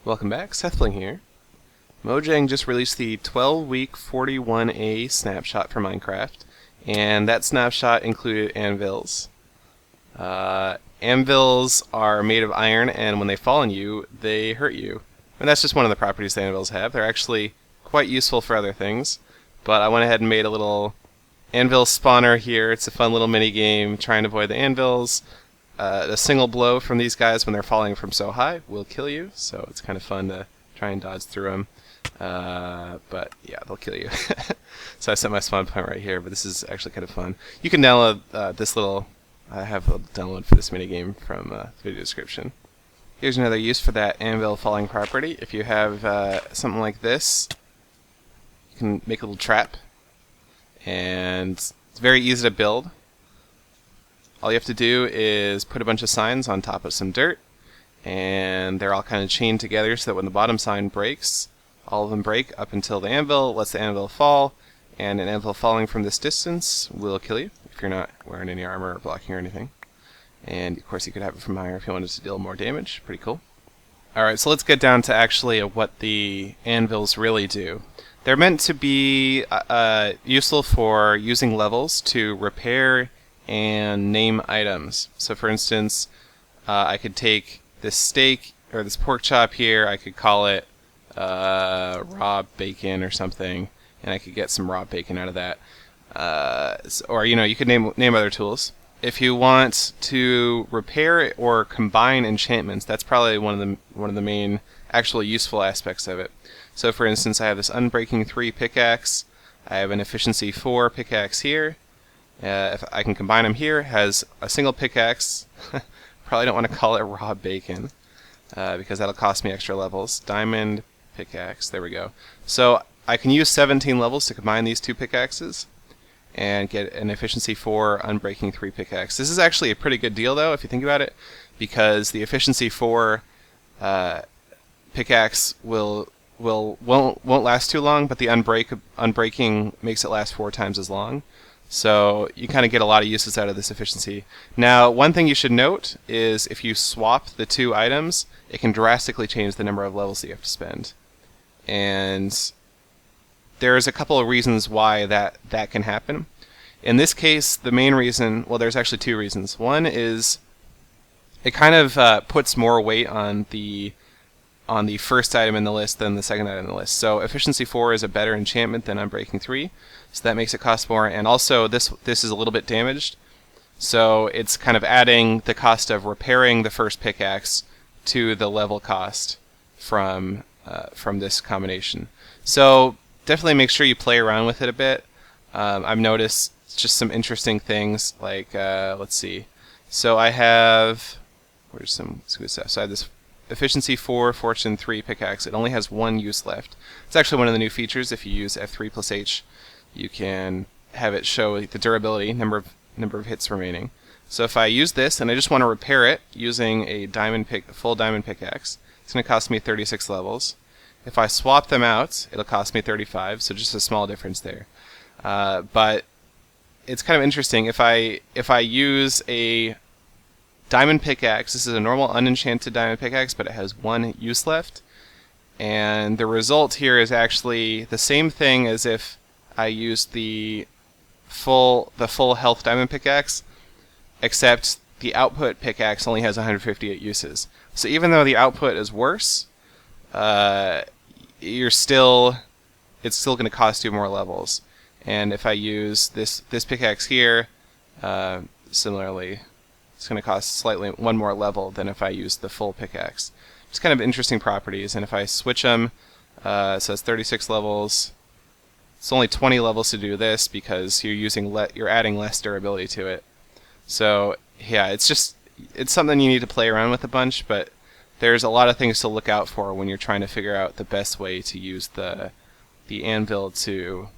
Welcome back, Sethling here. Mojang just released the 12w41a snapshot for Minecraft, and that snapshot included anvils. Anvils are made of iron, and when they fall on you, they hurt you. And that's just one of the properties the anvils have. They're actually quite useful for other things, but I went ahead and made a little Anvil Spawner here. It's a fun little mini game trying to avoid the anvils. A single blow from these guys when they're falling from so high will kill you, so it's kind of fun to try and dodge through them. But yeah, they'll kill you. So I set my spawn point right here, but this is actually kind of fun. You can download this little... I have a download for this minigame from the video description. Here's another use for that anvil falling property. If you have something like this, you can make a little trap, and it's very easy to build. All you have to do is put a bunch of signs on top of some dirt, and they're all kind of chained together so that when the bottom sign breaks, all of them break up until the anvil lets the anvil fall, and an anvil falling from this distance will kill you if you're not wearing any armor or blocking or anything. And of course you could have it from higher if you wanted to deal more damage. Pretty cool. Alright, so let's get down to actually what the anvils really do. They're meant to be useful for using levels to repair and name items. So for instance, I could take this steak or this pork chop here, I could call it raw bacon or something, and I could get some raw bacon out of that. Or you could name other tools. If you want to repair or combine enchantments, that's probably one of the main actual useful aspects of it. So for instance, I have this Unbreaking 3 pickaxe, I have an Efficiency 4 pickaxe here. If I can combine them here, it has a single pickaxe. Probably don't want to call it raw bacon, because that'll cost me extra levels. Diamond pickaxe, there we go. So I can use 17 levels to combine these two pickaxes and get an Efficiency 4 Unbreaking 3 pickaxe. This is actually a pretty good deal though, if you think about it, because the Efficiency 4 pickaxe won't last too long, but the Unbreaking makes it last 4 times as long. So you kind of get a lot of uses out of this efficiency. Now, one thing you should note is if you swap the two items, it can drastically change the number of levels that you have to spend. And there's a couple of reasons why that can happen. In this case, the main reason, well, there's actually two reasons. One is it kind of puts more weight on the first item in the list than the second item in the list. So Efficiency 4 is a better enchantment than Unbreaking 3, so that makes it cost more. And also this is a little bit damaged, so it's kind of adding the cost of repairing the first pickaxe to the level cost from this combination. So definitely make sure you play around with it a bit. I've noticed just some interesting things, like let's see. So I have some good stuff. So I have this Efficiency 4, Fortune 3 pickaxe. It only has one use left. It's actually one of the new features. If you use F3 plus H, you can have it show the durability, number of hits remaining. So if I use this and I just want to repair it using a full diamond pickaxe, it's going to cost me 36 levels. If I swap them out, it'll cost me 35, so just a small difference there. But it's kind of interesting. If I use a diamond pickaxe, this is a normal unenchanted diamond pickaxe, but it has one use left, and the result here is actually the same thing as if I used the full health diamond pickaxe, except the output pickaxe only has 158 uses. So even though the output is worse, it's still going to cost you more levels. And if I use this pickaxe here, similarly, it's going to cost slightly one more level than if I use the full pickaxe. Just kind of interesting properties. And if I switch them, so it's 36 levels. It's only 20 levels to do this because you're adding less durability to it. So yeah, it's something you need to play around with a bunch, but there's a lot of things to look out for when you're trying to figure out the best way to use the anvil to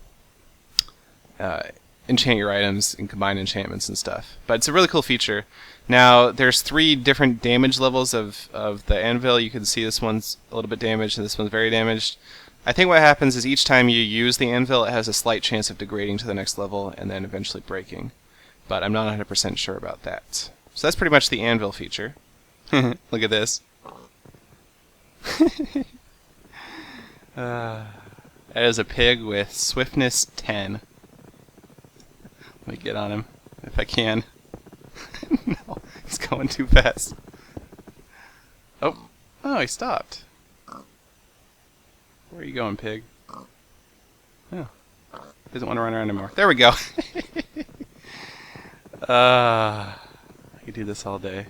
enchant your items and combine enchantments and stuff. But it's a really cool feature. Now, there's 3 different damage levels of the anvil. You can see this one's a little bit damaged and this one's very damaged. I think what happens is each time you use the anvil, it has a slight chance of degrading to the next level and then eventually breaking. But I'm not 100% sure about that. So that's pretty much the anvil feature. Look at this. That is a pig with swiftness 10. Let me get on him if I can. No, he's going too fast. Oh, he stopped. Where are you going, pig? Oh, doesn't want to run around anymore. There we go. I could do this all day.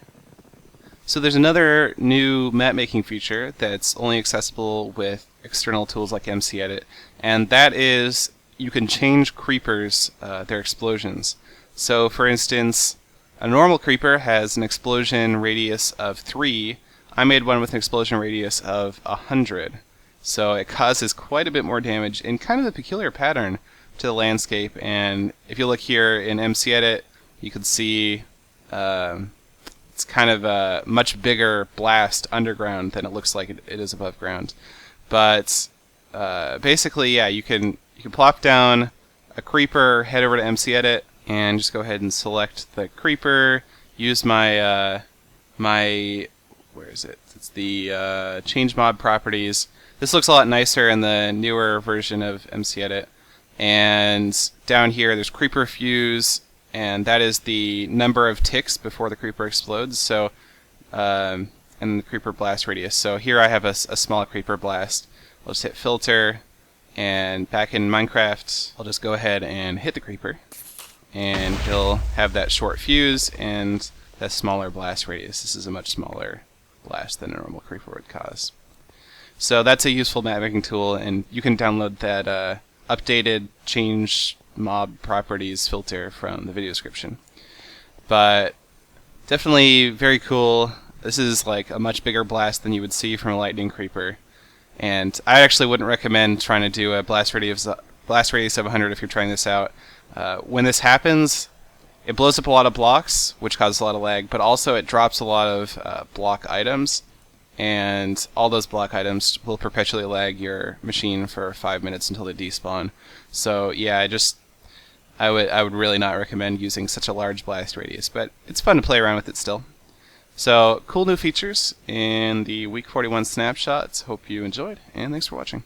So there's another new map making feature that's only accessible with external tools like MCEdit, and that is you can change creepers, their explosions. So for instance, a normal creeper has an explosion radius of 3. I made one with an explosion radius of 100. So it causes quite a bit more damage in kind of a peculiar pattern to the landscape. And if you look here in MCEdit, you can see it's kind of a much bigger blast underground than it looks like it is above ground. But basically, yeah, you can plop down a creeper, head over to MCEdit, and just go ahead and select the creeper. Use my where is it? It's the change mob properties. This looks a lot nicer in the newer version of MCEdit. And down here, there's creeper fuse, and that is the number of ticks before the creeper explodes. So, and the creeper blast radius. So here I have a small creeper blast. I'll just hit filter, and back in Minecraft, I'll just go ahead and hit the creeper, and he'll have that short fuse and that smaller blast radius. This is a much smaller blast than a normal creeper would cause. So that's a useful map making tool, and you can download that updated change mob properties filter from the video description. But definitely very cool. This is like a much bigger blast than you would see from a lightning creeper, and I actually wouldn't recommend trying to do a blast radius of 100 if you're trying this out. When this happens, it blows up a lot of blocks, which causes a lot of lag, but also it drops a lot of block items, and all those block items will perpetually lag your machine for 5 minutes until they despawn. So yeah, I would really not recommend using such a large blast radius, but it's fun to play around with it still. So cool new features in the week 41 snapshots. Hope you enjoyed, and thanks for watching.